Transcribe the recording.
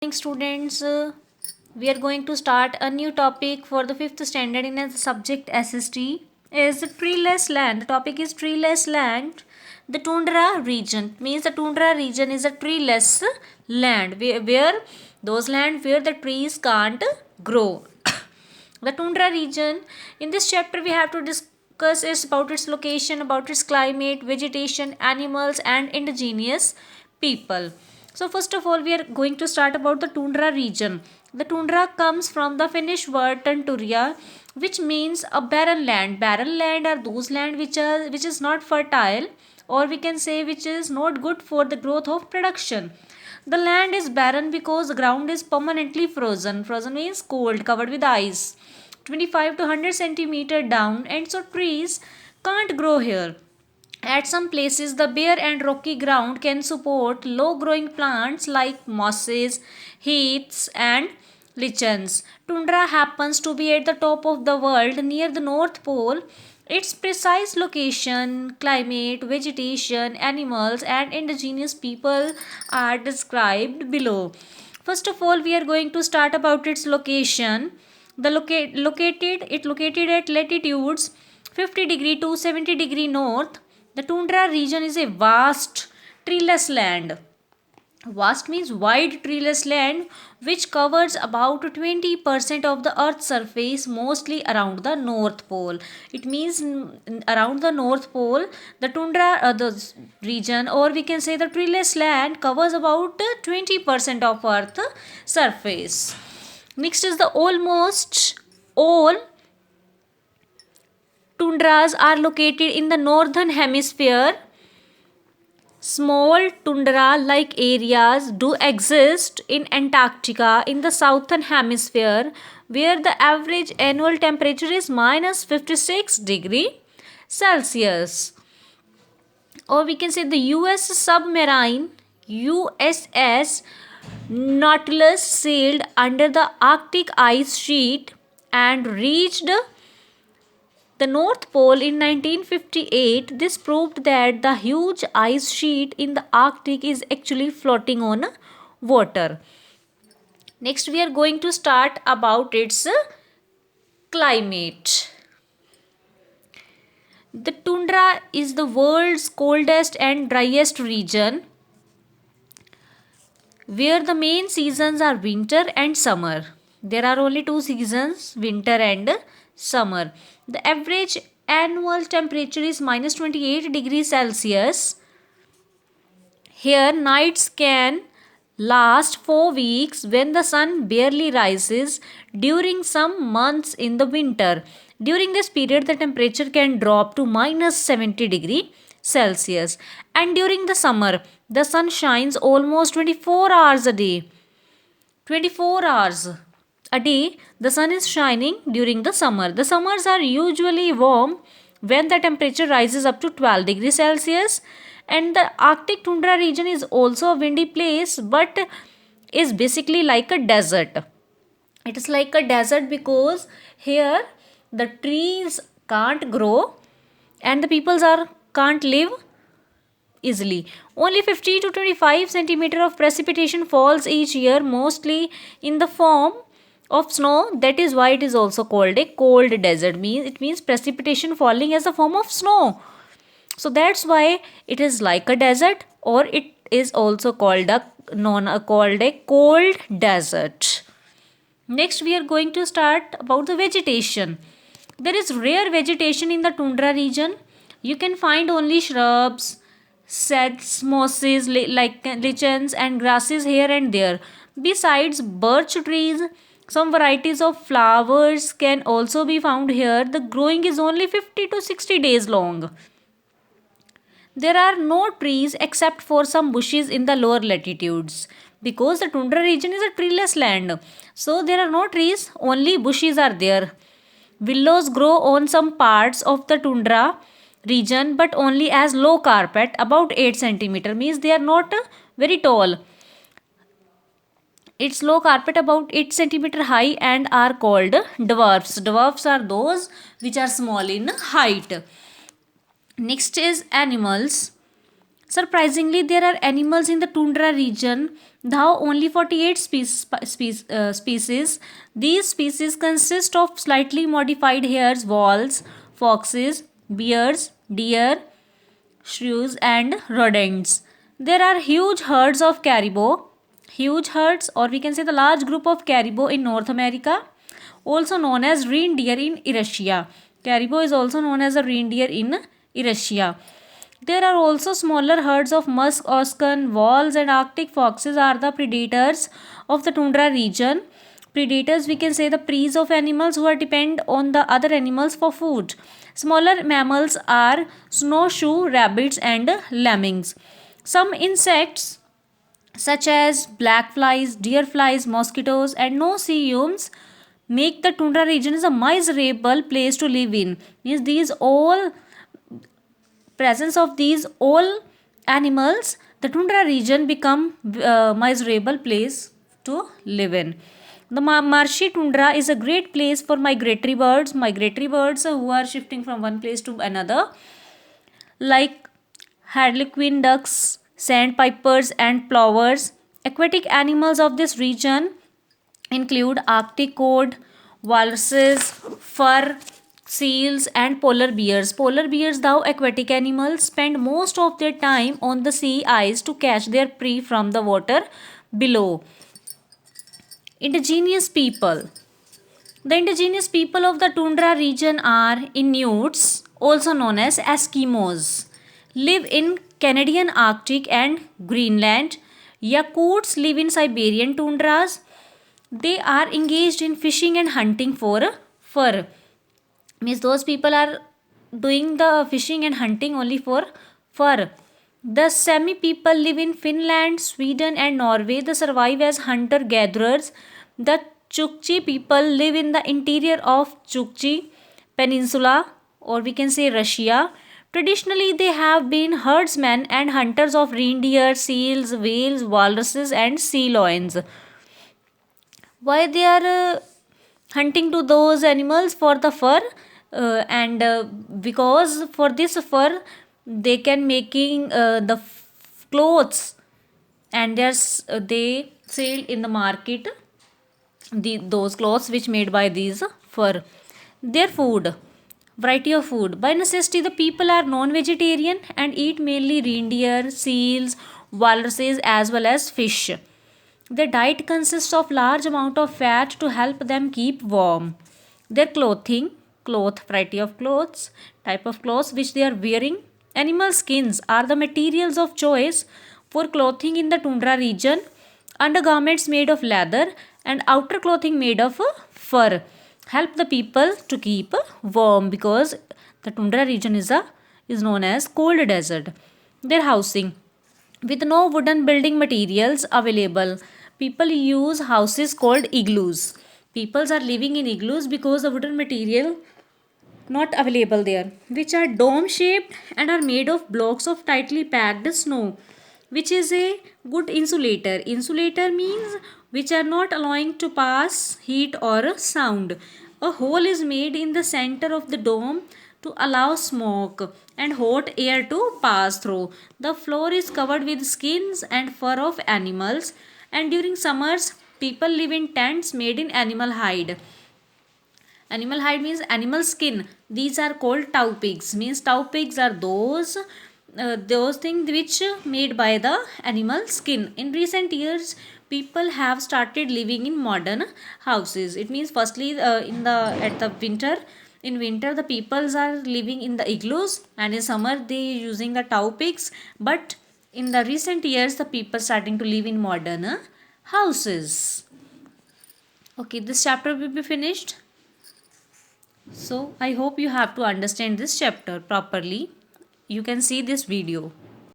Morning, students. We are going to start a new topic for the fifth standard in a subject SST is treeless land. The topic is treeless land. The tundra region means the tundra region is a treeless land where those land where the trees can't grow. The tundra region, in this chapter we have to discuss is about its location, about its climate, vegetation, animals and indigenous people. So first of all we are going to start about the tundra region. The tundra comes from the Finnish word tunturia, which means a barren land. Barren land are those land which is not fertile, or we can say which is not good for the growth of production. The land is barren because the ground is permanently frozen. Frozen means cold, covered with ice. 25 to 100 centimeter down, and so trees can't grow here. At some places, the bare and rocky ground can support low growing plants like mosses, heaths, and lichens. Tundra happens to be at the top of the world near the North Pole. Its precise location, climate, vegetation, animals, and indigenous people are described below. First of all, we are going to start about its location. It located at latitudes 50 degree to 70 degree north. The tundra region is a vast treeless land. Vast means wide treeless land which covers about 20% of the earth's surface, mostly around the north pole. It means around the north pole the tundra the region, or we can say the treeless land, covers about 20% of earth surface. Next is the almost all tundras are located in the northern hemisphere. Small tundra like areas do exist in Antarctica in the southern hemisphere, where the average annual temperature is minus 56 degree Celsius. Or we can say the US submarine USS Nautilus sailed under the Arctic ice sheet and reached the North Pole in 1958. This proved that the huge ice sheet in the Arctic is actually floating on water. Next, we are going to start about its climate. The tundra is the world's coldest and driest region, where the main seasons are winter and summer. There are only two seasons, winter and summer. The average annual temperature is minus 28 degrees Celsius. Here, nights can last 4 weeks when the sun barely rises during some months in the winter. During this period, the temperature can drop to minus 70 degree Celsius. And during the summer, the sun shines almost 24 hours a day. 24 hours a day, the sun is shining during the summer. The summers are usually warm when the temperature rises up to 12 degrees Celsius. And the Arctic tundra region is also a windy place, but is basically like a desert. It is like a desert because here the trees can't grow and the peoples are can't live easily. Only 50 to 25 centimeter of precipitation falls each year, mostly in the form of snow. That is why it is also called a cold desert. It means precipitation falling as a form of snow. So that's why it is like a desert, or it is also called a cold desert. Next, we are going to start about the vegetation. There is rare vegetation in the tundra region. You can find only shrubs, sedges, mosses like lichens and grasses here and there. Besides birch trees, some varieties of flowers can also be found here. The growing is only 50 to 60 days long. There are no trees except for some bushes in the lower latitudes because the tundra region is a treeless land. So there are no trees, only bushes are there. Willows grow on some parts of the tundra region, but only as low carpet about 8 centimeter, means they are not very tall. It's low carpet about 8 centimeter high and are called dwarfs. Dwarfs are those which are small in height. Next is animals. Surprisingly, there are animals in the tundra region, though only 48 species. These species consist of slightly modified hares, voles, foxes, bears, deer, shrews, and rodents. There are huge herds of caribou, huge herds, or we can say the large group of caribou in North America, also known as reindeer in Eurasia. Caribou is also known as a reindeer in Eurasia. There are also smaller herds of musk oxen, voles, and Arctic foxes are the predators of the tundra region. Predators, we can say the preys of animals who are depend on the other animals for food. Smaller mammals are snowshoe rabbits and lemmings. Some insects such as black flies, deer flies, mosquitoes, and no-see-ums make the tundra region is a miserable place to live in. Means these all presence of these all animals, the tundra region become miserable place to live in. The marshy tundra is a great place for migratory birds. Migratory birds who are shifting from one place to another, like harlequin ducks, sandpipers, and plovers. Aquatic animals of this region include Arctic cod, walruses, fur, seals, and polar bears. Polar bears, though aquatic animals, spend most of their time on the sea ice to catch their prey from the water below. Indigenous people. The indigenous people of the tundra region are Inuits, also known as Eskimos, live in Canadian Arctic and Greenland. Yakuts live in Siberian tundras. They are engaged in fishing and hunting for fur. Means those people are doing the fishing and hunting only for fur. The Sami people live in Finland, Sweden, and Norway. They survive as hunter gatherers. The Chukchi people live in the interior of Chukchi Peninsula, or we can say Russia. Traditionally, they have been herdsmen and hunters of reindeer, seals, whales, walruses, and sea lions. Why they are hunting to those animals? For the fur, and because for this fur they can making clothes, and they sell in the market those clothes which made by these fur. Their food, variety of food. By necessity, the people are non-vegetarian and eat mainly reindeer, seals, walruses, as well as fish. Their diet consists of large amount of fat to help them keep warm. Their variety of clothes, type of clothes which they are wearing. Animal skins are the materials of choice for clothing in the tundra region. Undergarments made of leather and outer clothing made of fur help the people to keep warm, because the tundra region is known as cold desert. Their housing, with no wooden building materials available, people use houses called igloos. Peoples are living in igloos because the wooden material not available there, which are dome shaped and are made of blocks of tightly packed snow, which is a good insulator. Insulator means which are not allowing to pass heat or sound. A hole is made in the center of the dome to allow smoke and hot air to pass through. The floor is covered with skins and fur of animals, and during summers people live in tents made in animal hide. Animal hide means animal skin. These are called tow pigs. Means tow pigs are those things which made by the animal skin. In recent years, people have started living in modern houses. It means firstly in the at the winter. In winter, the peoples are living in the igloos, and in summer they using the tow pigs. But in the recent years, the people starting to live in modern houses. Okay, this chapter will be finished. So I hope you have to understand this chapter properly. You can see this video.